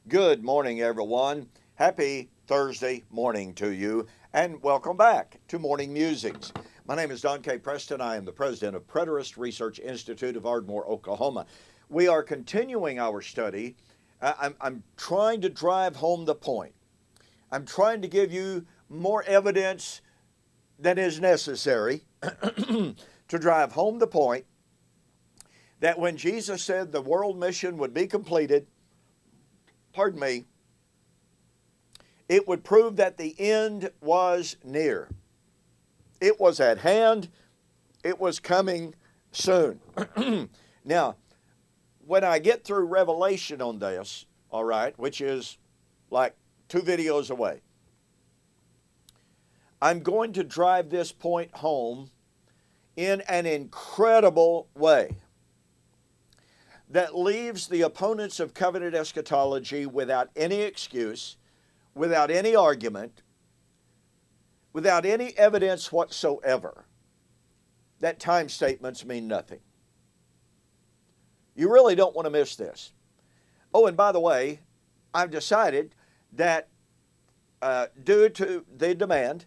Good morning, everyone. Happy Thursday morning to you, and welcome back to Morning Musings. My name is Don K. Preston. I am the president of Preterist Research Institute of Ardmore, Oklahoma. We are continuing our study. I'm trying to drive home the point. I'm trying to give you more evidence than is necessary to drive home the point that when Jesus said the world mission would be completed, it would prove that the end was near. It was at hand. It was coming soon. Now, when I get through Revelation on this, all right, which is like 2 videos away, I'm going to drive this point home in an incredible way that leaves the opponents of covenant eschatology without any excuse, without any argument, without any evidence whatsoever that time statements mean nothing. You really don't want to miss this. Oh, and by the way, I've decided that due to the demand,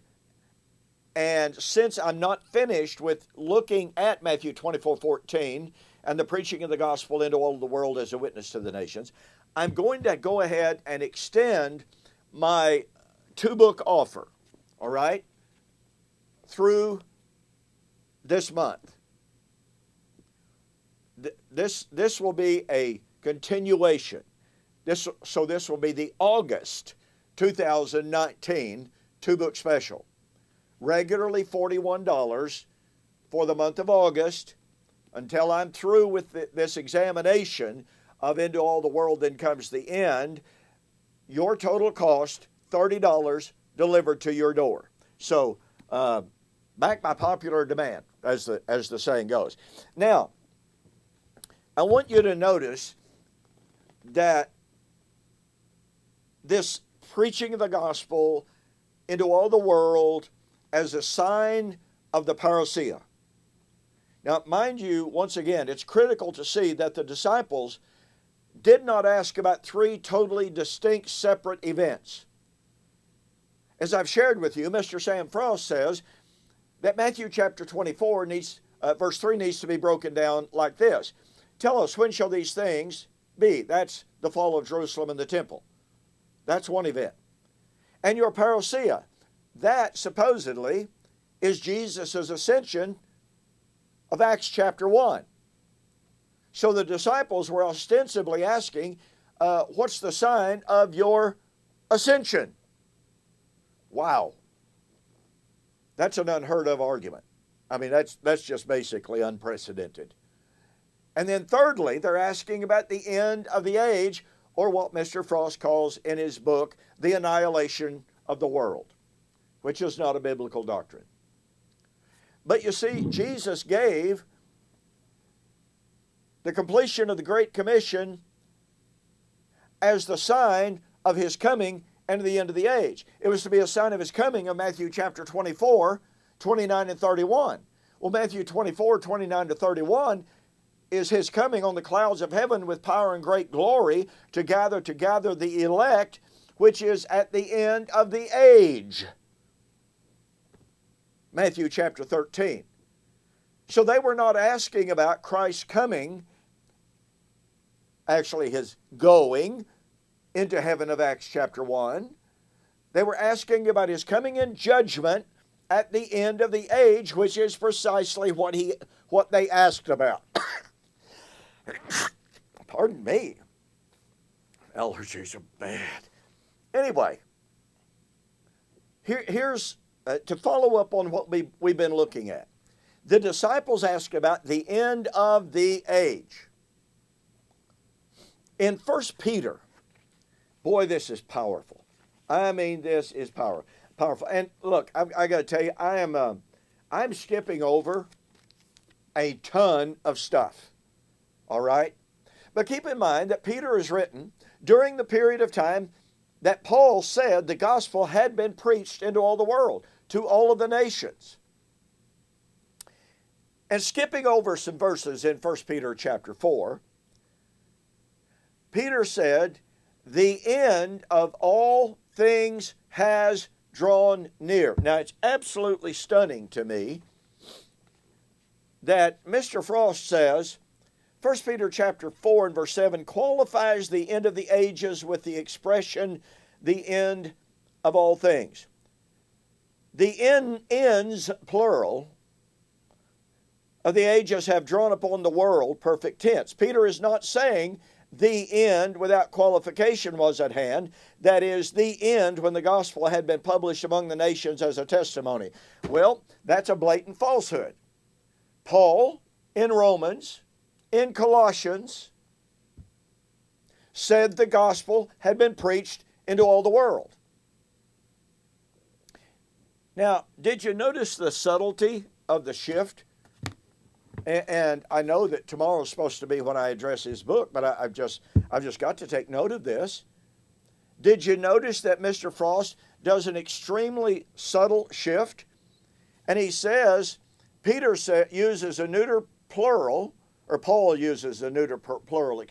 and since I'm not finished with looking at Matthew 24:14 and the preaching of the gospel into all the world as a witness to the nations, I'm going to go ahead and extend my 2-book offer, all right, through this month. This will be a continuation. This will be the August 2019 2-book special. Regularly $41 for the month of August until I'm through with this examination of Into All the World Then Comes the End. Your total cost, $30 delivered to your door. So, back by popular demand, as the saying goes. Now, I want you to notice that this preaching of the gospel into all the world as a sign of the parousia. Now, mind you, once again, it's critical to see that the disciples did not ask about 3 totally distinct, separate events. As I've shared with you, Mr. Sam Frost says that Matthew chapter 24 verse 3 needs to be broken down like this. Tell us, when shall these things be? That's the fall of Jerusalem and the temple. That's one event. And your parousia, that supposedly is Jesus' ascension of Acts chapter 1. So the disciples were ostensibly asking, what's the sign of your ascension? Wow. That's an unheard of argument. I mean, that's just basically unprecedented. And then thirdly, they're asking about the end of the age, or what Mr. Frost calls in his book, the annihilation of the world, which is not a biblical doctrine. But you see, Jesus gave the completion of the Great Commission as the sign of his coming and the end of the age. It was to be a sign of his coming of Matthew chapter 24, 29 and 31. Well, Matthew 24, 29 to 31 is his coming on the clouds of heaven with power and great glory to gather together the elect, which is at the end of the age. Matthew chapter 13. So they were not asking about Christ's coming, actually his going into heaven of Acts chapter 1. They were asking about his coming in judgment at the end of the age, which is precisely what they asked about. Pardon me. Allergies are bad. Anyway, here's to follow up on what we've been looking at. The disciples asked about the end of the age. In 1 Peter, boy, this is powerful. I mean, this is powerful. And look, I got to tell you, I'm skipping over a ton of stuff. All right? But keep in mind that Peter is written during the period of time that Paul said the gospel had been preached into all the world, to all of the nations. And skipping over some verses in 1 Peter chapter 4, Peter said the end of all things has drawn near. Now, it's absolutely stunning to me that Mr. Frost says 1 Peter chapter 4 and verse 7 qualifies the end of the ages with the expression, the end of all things. The ends, plural, of the ages have drawn upon the world, perfect tense. Peter is not saying the end without qualification was at hand. That is, the end when the gospel had been published among the nations as a testimony. Well, that's a blatant falsehood. Paul, in Romans, in Colossians, said the gospel had been preached into all the world. Now, did you notice the subtlety of the shift? And I know that tomorrow's supposed to be when I address his book, but I've just got to take note of this. Did you notice that Mr. Frost does an extremely subtle shift? And he says, Peter uses a neuter plural, or Paul uses a neuter plural,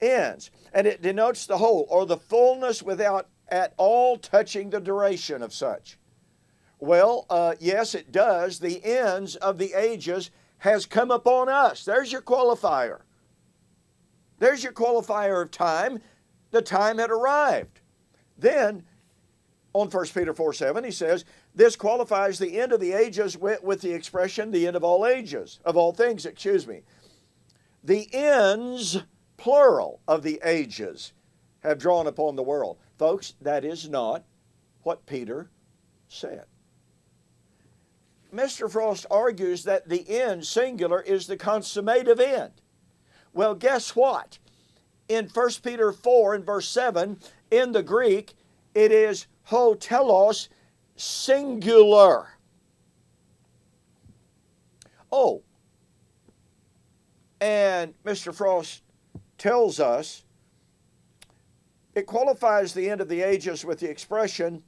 ends. And it denotes the whole, or the fullness without at all touching the duration of such. Well, yes, it does. The ends of the ages has come upon us. There's your qualifier. There's your qualifier of time. The time had arrived. Then, on 1 Peter 4:7, he says, this qualifies the end of the ages with the expression, the end of all ages, of all things, The ends, plural, of the ages have drawn upon the world. Folks, that is not what Peter said. Mr. Frost argues that the end, singular, is the consummative end. Well, guess what? In 1 Peter 4 and verse 7, in the Greek, it is ho telos, singular. Oh, and Mr. Frost tells us it qualifies the end of the ages with the expression.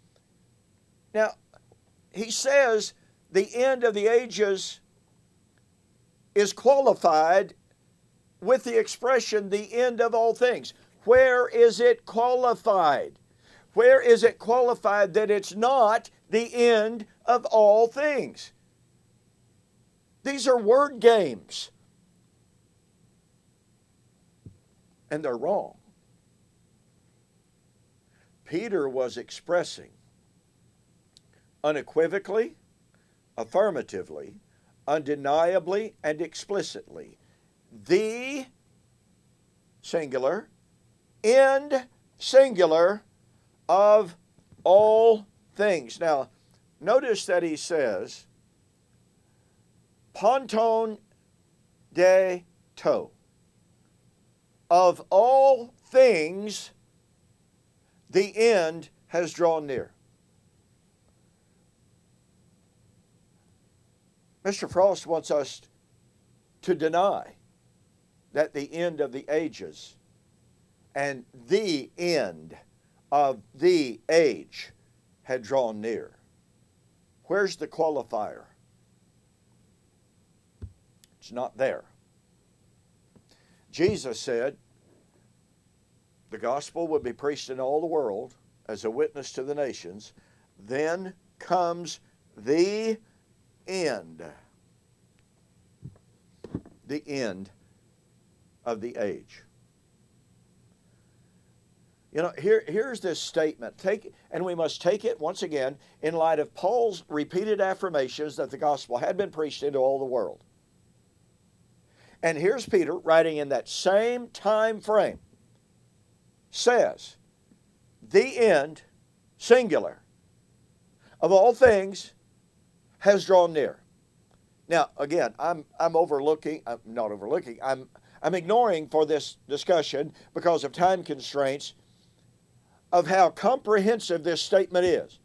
Now, he says the end of the ages is qualified with the expression, the end of all things. Where is it qualified? Where is it qualified that it's not the end of all things? These are word games. And they're wrong. Peter was expressing unequivocally, affirmatively, undeniably, and explicitly the singular, end singular of all things. Now, notice that he says, Ponton de to. Of all things, the end has drawn near. Mr. Frost wants us to deny that the end of the ages and the end of the age had drawn near. Where's the qualifier? It's not there. Jesus said the gospel would be preached in all the world as a witness to the nations. Then comes the end. The end of the age. You know, here's this statement. And we must take it, once again, in light of Paul's repeated affirmations that the gospel had been preached into all the world. And here's Peter, writing in that same time frame, says, the end, singular, of all things has drawn near. Now, again, I'm ignoring for this discussion, because of time constraints, of how comprehensive this statement is.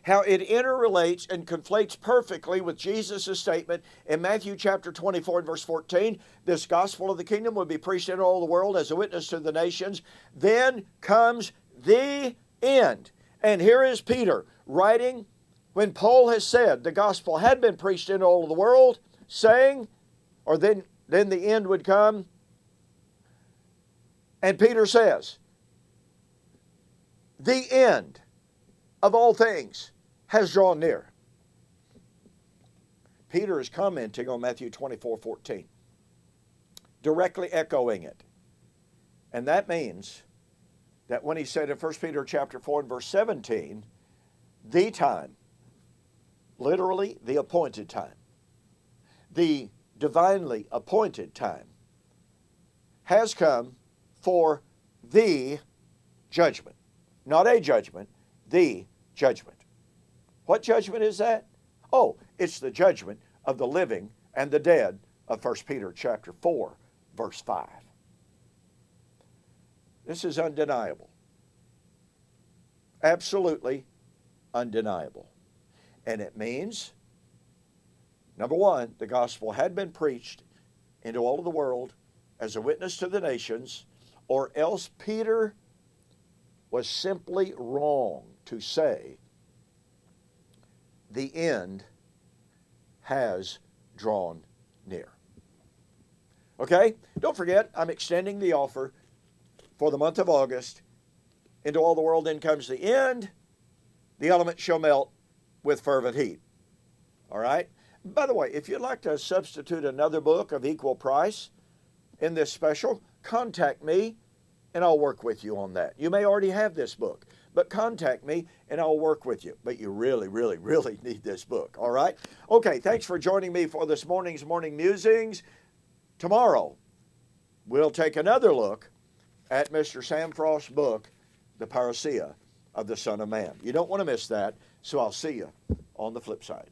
How it interrelates and conflates perfectly with Jesus' statement in Matthew chapter 24 and verse 14, this gospel of the kingdom will be preached in all the world as a witness to the nations. Then comes the end. And here is Peter writing when Paul has said the gospel had been preached in all the world, saying, or then the end would come. And Peter says, the end of all things has drawn near. Peter is commenting on Matthew 24:14, directly echoing it. And that means that when he said in 1 Peter chapter 4 and verse 17, the time, literally the appointed time, the divinely appointed time, has come for the judgment. Not a judgment, the judgment. What judgment is that? Oh, it's the judgment of the living and the dead of 1 Peter chapter 4, verse 5. This is undeniable. Absolutely undeniable. And it means, number one, the gospel had been preached into all of the world as a witness to the nations, or else Peter was simply wrong to say the end has drawn near. Okay? Don't forget, I'm extending the offer for the month of August. Into all the world then comes the end. The elements shall melt with fervent heat. All right? By the way, if you'd like to substitute another book of equal price in this special, contact me and I'll work with you on that. You may already have this book, but contact me and I'll work with you. But you really, really, really need this book, all right? Okay, thanks for joining me for this morning's Morning Musings. Tomorrow, we'll take another look at Mr. Sam Frost's book, The Parousia of the Son of Man. You don't want to miss that, so I'll see you on the flip side.